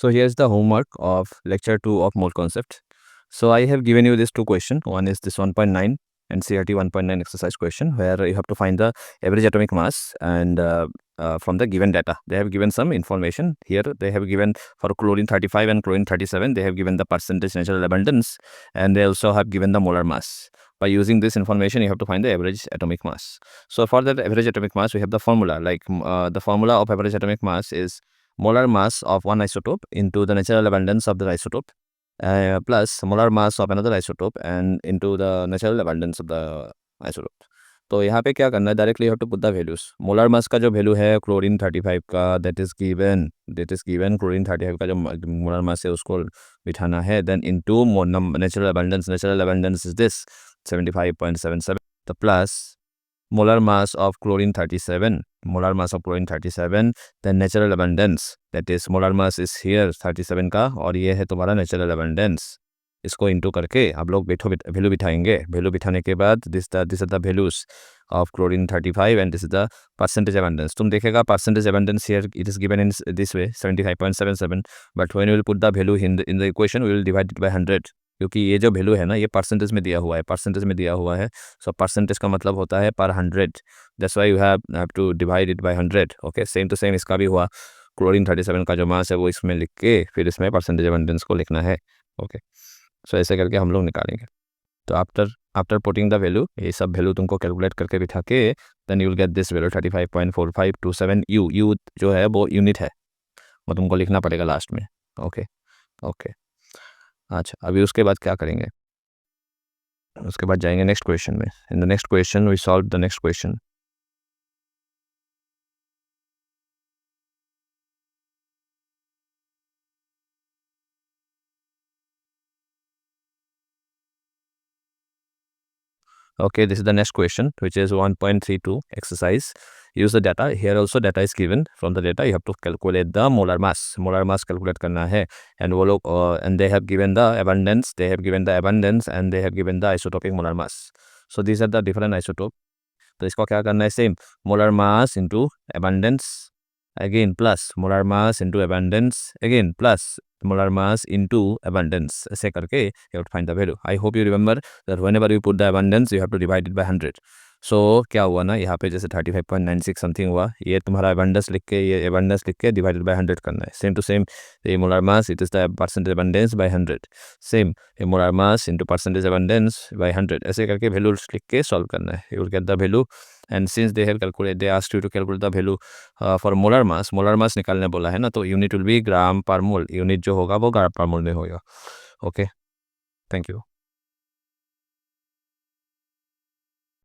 So here's the homework of lecture 2 of mole concept. So I have given you these two questions. One is this 1.9 NCERT 1.9 exercise question, where you have to find the average atomic mass and from the given data. They have given some information here. They have given for chlorine 35 and chlorine 37. They have given the percentage natural abundance, and they also have given the molar mass. By using this information, you have to find the average atomic mass. So for that average atomic mass, we have the formula. Like the formula of average atomic mass is molar mass of one isotope into the natural abundance of the isotope plus molar mass of another isotope and into the natural abundance of the isotope. तो यहाँ पे क्या करना है, directly you have to put the values. Molar mass का जो value है chlorine 35 का, दैट इज गिवन क्लोरीन 35 का जो मोलर मास है उसको बिठाना है. Then into natural abundance is this 75.77. The plus molar mass of chlorine 37, then natural abundance, that is molar mass is here 37 का और ये है तुम्हारा natural abundance. इसको इंटू करके आप लोग वैल्यू बिठाएंगे. वैल्यू बिठाने के बाद this are the values of chlorine 35 and this is the percentage abundance. तुम देखेगा percentage abundance here it is given in this way 75.77, but when we will put the value in the equation we will divide it by 100, क्योंकि ये जो value है ना ये percentage में दिया हुआ है. सो परसेंटेज का मतलब होता है पर 100. That's why you have to divide it by 100. Okay, same to same इसका भी हुआ. क्लोरीन 37 का जो मास है वो इसमें लिख के फिर इसमें परसेंटेज अबंडेंस को लिखना है. ओके, सो ऐसे करके हम लोग निकालेंगे. तो आफ्टर पुटिंग द वैल्यू, ये सब वैल्यू तुमको कैलकुलेट करके बिठा के then you will get this value 35.4527 you जो है वो यूनिट है, वो तुमको लिखना पड़ेगा लास्ट में. ओके. अच्छा, अभी उसके बाद क्या करेंगे, उसके बाद जाएंगे नेक्स्ट क्वेश्चन में. In the next question we solve the next question. Okay, this is the next question, which is 1.32 exercise. Use the data. Here also data is given. From the data you have to calculate the molar mass. Molar mass calculate करना है. And वो लोग and they have given the abundance. And they have given the isotopic molar mass. So these are the different isotope. तो इसको क्या करना है, same molar mass into abundance again plus molar mass into abundance again plus molar mass into abundance. ऐसे करके you have to find the value. I hope you remember that whenever you put the abundance you have to divide it by 100. सो क्या हुआ ना, यहाँ पे जैसे 35.96 something हुआ, ये तुम्हारा abundance लिख के ये abundance लिख के डिवाइडेड बाय 100 करना है. सेम टू सेम ये molar mass it is the percentage abundance by 100. Same ये molar mass into percentage abundance by 100. ऐसे करके वैल्यू लिख के सॉल्व करना है. You will get the value. And since they asked you to calculate the value for molar mass निकालने बोला है ना, तो यूनिट विल बी ग्राम पर मोल. यूनिट जो होगा वो ग्राम पर मोल में होगा. Okay, thank you.